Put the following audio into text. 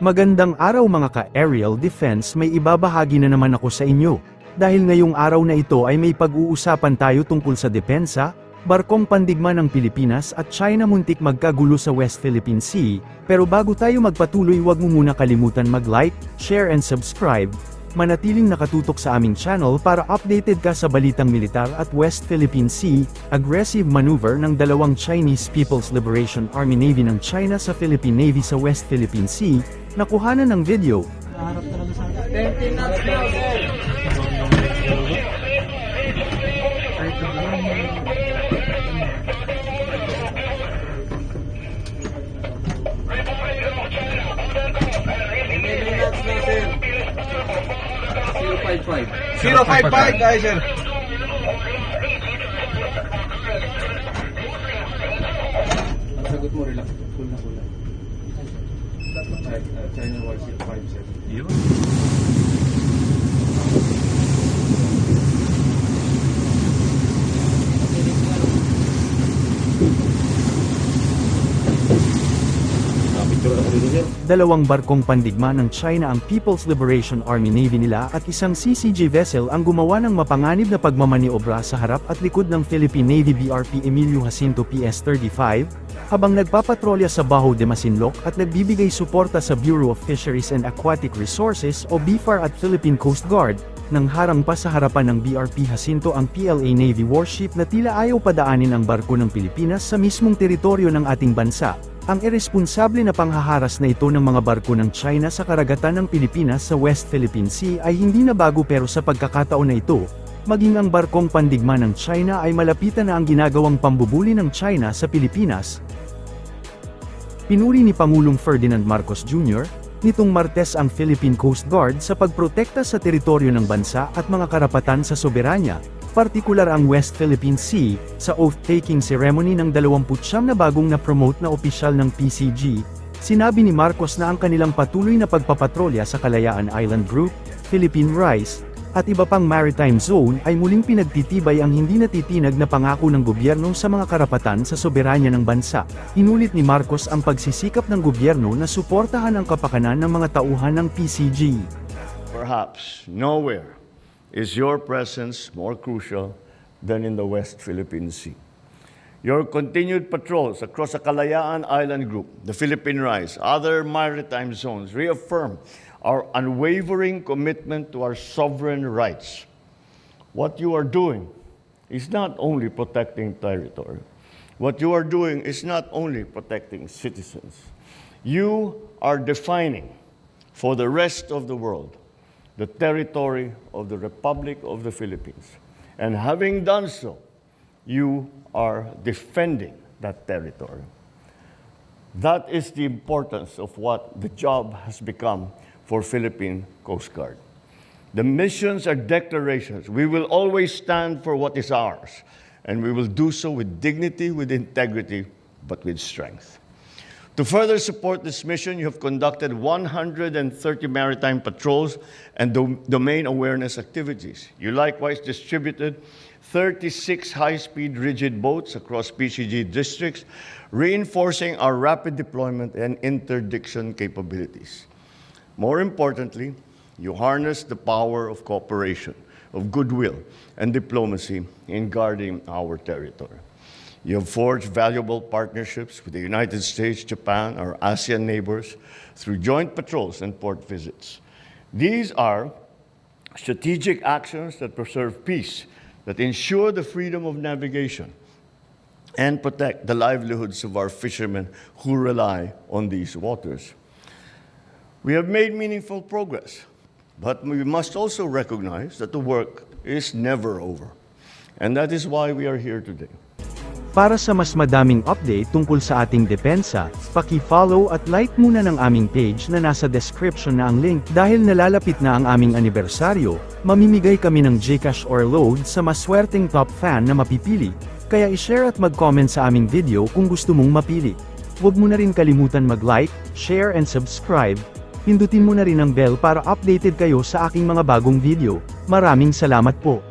Magandang araw mga ka-aerial defense, may ibabahagi na naman ako sa inyo. Dahil ngayong araw na ito ay may pag-uusapan tayo tungkol sa depensa, barkong pandigma ng Pilipinas at China muntik magkagulo sa West Philippine Sea. Pero bago tayo magpatuloy, huwag mo muna kalimutan mag-like, share and subscribe. Manatiling nakatutok sa aming channel para updated ka sa balitang militar at West Philippine Sea. Aggressive maneuver ng dalawang Chinese People's Liberation Army Navy ng China sa Philippine Navy sa West Philippine Sea. Nakuhanan ng video. Harap talaga sa akin. 20 knots now, sir. $0.55. 0.55 guys, sir. Ang sagot mo, relax. Cool na. China Warship 57. Yun. Dalawang barkong pandigma ng China ang People's Liberation Army Navy nila at isang CCG vessel ang gumawa ng mapanganib na pagmamaniobra sa harap at likod ng Philippine Navy BRP Emilio Jacinto PS-35, habang nagpapatrolya sa Baho de Masinloc at nagbibigay suporta sa Bureau of Fisheries and Aquatic Resources o BFAR at Philippine Coast Guard. Nang harang pa sa harapan ng BRP Jacinto ang PLA Navy warship na tila ayaw padaanin ang barko ng Pilipinas sa mismong teritoryo ng ating bansa. Ang iresponsable na panghaharas na ito ng mga barko ng China sa karagatan ng Pilipinas sa West Philippine Sea ay hindi na bago, pero sa pagkakataon na ito, maging ang barkong pandigma ng China ay malapitan na ang ginagawang pambubuli ng China sa Pilipinas. Pinuri ni Pangulong Ferdinand Marcos Jr. nitong Martes ang Philippine Coast Guard sa pagprotekta sa teritoryo ng bansa at mga karapatan sa soberanya, partikular ang West Philippine Sea, sa oath-taking ceremony ng 29 na bagong na-promote na opisyal ng PCG. Sinabi ni Marcos na ang kanilang patuloy na pagpapatrolya sa Kalayaan Island Group, Philippine Rise, at iba pang maritime zone ay muling pinagtitibay ang hindi natitinag na pangako ng gobyerno sa mga karapatan sa soberanya ng bansa. Inulit ni Marcos ang pagsisikap ng gobyerno na suportahan ang kapakanan ng mga tauhan ng PCG. Perhaps nowhere is your presence more crucial than in the West Philippine Sea. Your continued patrols across the Kalayaan Island Group, the Philippine Rise, other maritime zones reaffirm our unwavering commitment to our sovereign rights. What you are doing is not only protecting territory. What you are doing is not only protecting citizens. You are defining for the rest of the world the territory of the Republic of the Philippines. And having done so, you are defending that territory. That is the importance of what the job has become for Philippine Coast Guard. The missions are declarations. We will always stand for what is ours, and we will do so with dignity, with integrity, but with strength. To further support this mission, you have conducted 130 maritime patrols and domain awareness activities. You likewise distributed 36 high-speed rigid boats across PCG districts, reinforcing our rapid deployment and interdiction capabilities. More importantly, you harnessed the power of cooperation, of goodwill, and diplomacy in guarding our territory. You have forged valuable partnerships with the United States, Japan, our ASEAN neighbors through joint patrols and port visits. These are strategic actions that preserve peace, that ensure the freedom of navigation, and protect the livelihoods of our fishermen who rely on these waters. We have made meaningful progress, but we must also recognize that the work is never over. And that is why we are here today. Para sa mas madaming update tungkol sa ating depensa, paki-follow at like muna ng aming page na nasa description na ang link. Dahil nalalapit na ang aming anibersaryo, mamimigay kami ng GCash or load sa maswerteng top fan na mapipili. Kaya i-share at mag-comment sa aming video kung gusto mong mapili. Huwag mo na rin kalimutan mag-like, share and subscribe. Pindutin mo na rin ang bell para updated kayo sa aking mga bagong video. Maraming salamat po.